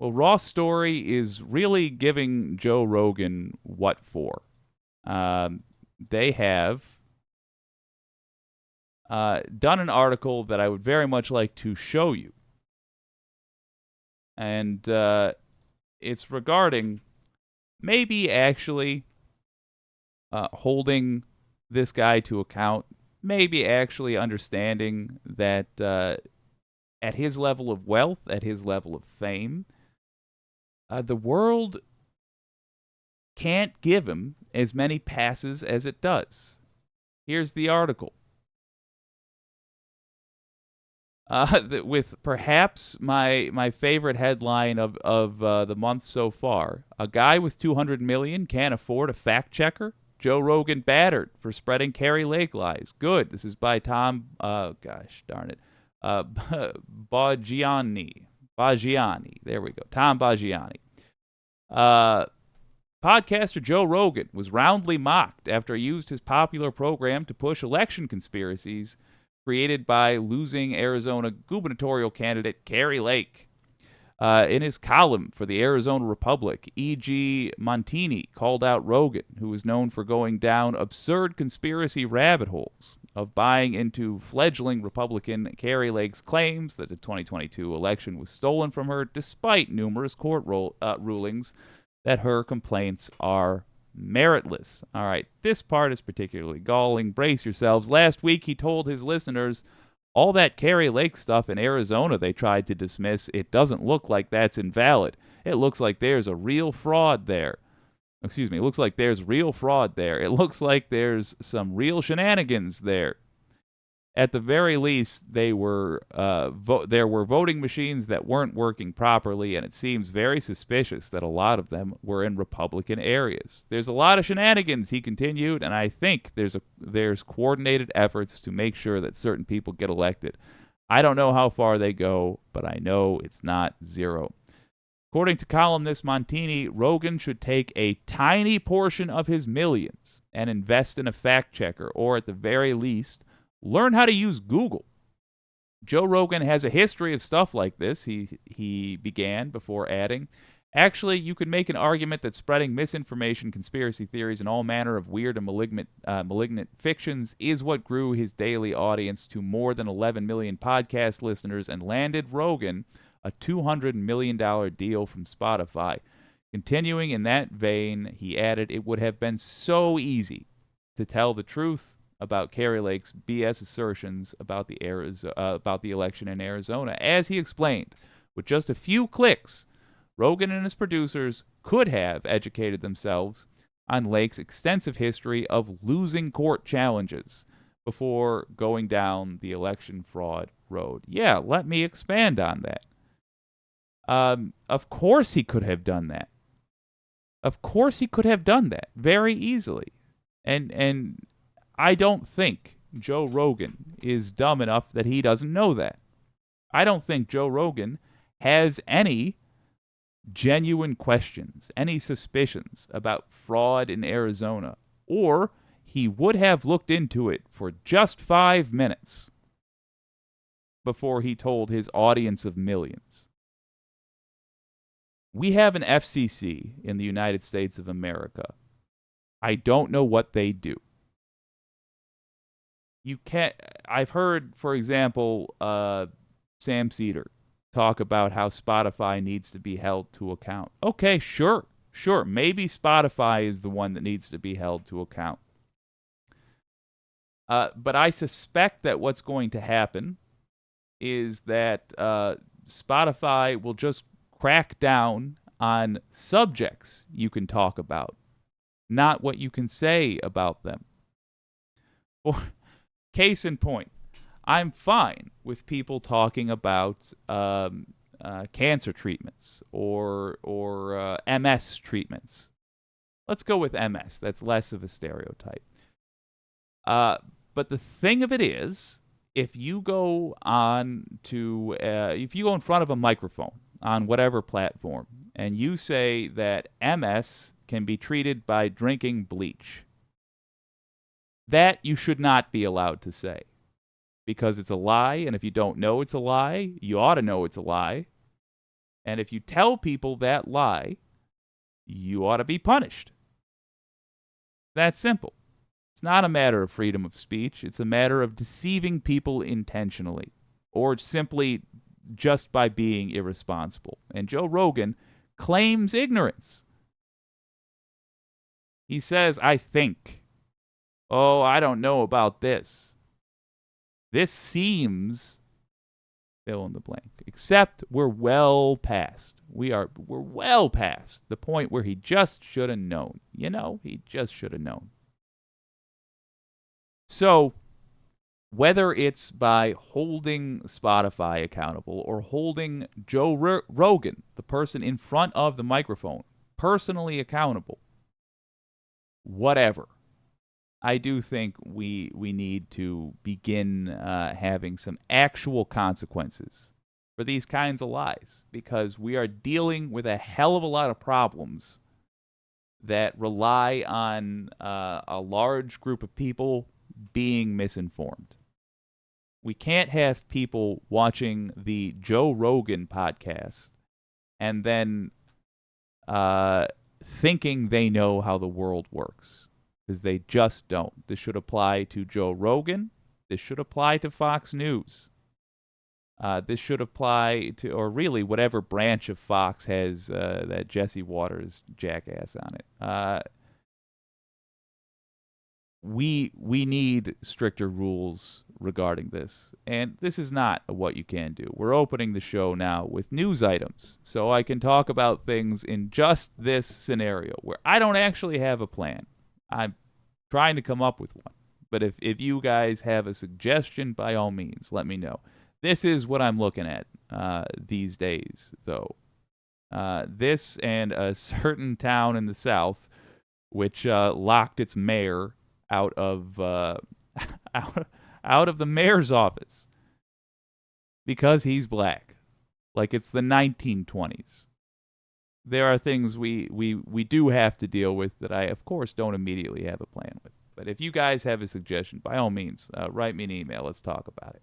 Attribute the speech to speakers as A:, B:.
A: Well, Raw Story is really giving Joe Rogan what for. They have done an article that I would very much like to show you. And it's regarding maybe actually holding this guy to account, maybe actually understanding that at his level of wealth, at his level of fame, the world can't give him as many passes as it does. Here's the article. With perhaps my favorite headline of the month so far. A guy with 200 million can't afford a fact checker. Joe Rogan battered for spreading Carrie Lake lies. Good. This is by Tom. Gosh darn it. Baggiani. Baggiani. There we go. Tom Baggiani. Podcaster Joe Rogan was roundly mocked after he used his popular program to push election conspiracies created by losing Arizona gubernatorial candidate Carrie Lake. In his column for the Arizona Republic, E.G. Montini called out Rogan, who is known for going down absurd conspiracy rabbit holes of buying into fledgling Republican Carrie Lake's claims that the 2022 election was stolen from her, despite numerous court rulings that her complaints are meritless. All right, this part is particularly galling. Brace yourselves. Last week, he told his listeners, all that Carrie Lake stuff in Arizona they tried to dismiss, it doesn't look like that's invalid. It looks like there's a real fraud there. Excuse me, it looks like there's real fraud there. It looks like there's some real shenanigans there. At the very least, there were voting machines that weren't working properly, and it seems very suspicious that a lot of them were in Republican areas. There's a lot of shenanigans, he continued, and I think there's coordinated efforts to make sure that certain people get elected. I don't know how far they go, but I know it's not zero. According to columnist Montini, Rogan should take a tiny portion of his millions and invest in a fact checker, or at the very least, learn how to use Google. Joe Rogan has a history of stuff like this, he began before adding. Actually, you could make an argument that spreading misinformation, conspiracy theories, and all manner of weird and malignant fictions is what grew his daily audience to more than 11 million podcast listeners and landed Rogan a $200 million deal from Spotify. Continuing in that vein, he added, it would have been so easy to tell the truth about Carrie Lake's BS assertions about the election in Arizona. As he explained, with just a few clicks, Rogan and his producers could have educated themselves on Lake's extensive history of losing court challenges before going down the election fraud road. Yeah, let me expand on that. Of course he could have done that. Of course he could have done that very easily. And I don't think Joe Rogan is dumb enough that he doesn't know that. I don't think Joe Rogan has any genuine questions, any suspicions about fraud in Arizona, or he would have looked into it for just 5 minutes before he told his audience of millions. We have an FCC in the United States of America. I don't know what they do. You can't. I've heard, for example, Sam Cedar talk about how Spotify needs to be held to account. Okay, sure. Maybe Spotify is the one that needs to be held to account. But I suspect that what's going to happen is that Spotify will just crack down on subjects you can talk about, not what you can say about them. Or, case in point, I'm fine with people talking about cancer treatments or MS treatments. Let's go with MS. That's less of a stereotype. But the thing of it is, if you go if you go in front of a microphone on whatever platform and you say that MS can be treated by drinking bleach, that you should not be allowed to say, because it's a lie, and if you don't know it's a lie, you ought to know it's a lie. And if you tell people that lie, you ought to be punished. That's simple. It's not a matter of freedom of speech. It's a matter of deceiving people intentionally or simply just by being irresponsible. And Joe Rogan claims ignorance. He says, I think. Oh, I don't know about this. This seems fill in the blank. Except we're well past. We're well past the point where he just should have known. He just should have known. So, whether it's by holding Spotify accountable or holding Joe Rogan, the person in front of the microphone, personally accountable, whatever, I do think we need to begin having some actual consequences for these kinds of lies, because we are dealing with a hell of a lot of problems that rely on a large group of people being misinformed. We can't have people watching the Joe Rogan podcast and then thinking they know how the world works, because they just don't. This should apply to Joe Rogan. This should apply to Fox News. This should apply to, or really, whatever branch of Fox has that Jesse Waters jackass on it. We need stricter rules regarding this, and this is not what you can do. We're opening the show now with news items, so I can talk about things in just this scenario where I don't actually have a plan. I'm trying to come up with one, but if you guys have a suggestion, by all means, let me know. This is what I'm looking at these days, though. This and a certain town in the South, which locked its mayor out of out of the mayor's office because he's black, like it's the 1920s. There are things we do have to deal with that I, of course, don't immediately have a plan with. But if you guys have a suggestion, by all means, write me an email. Let's talk about it.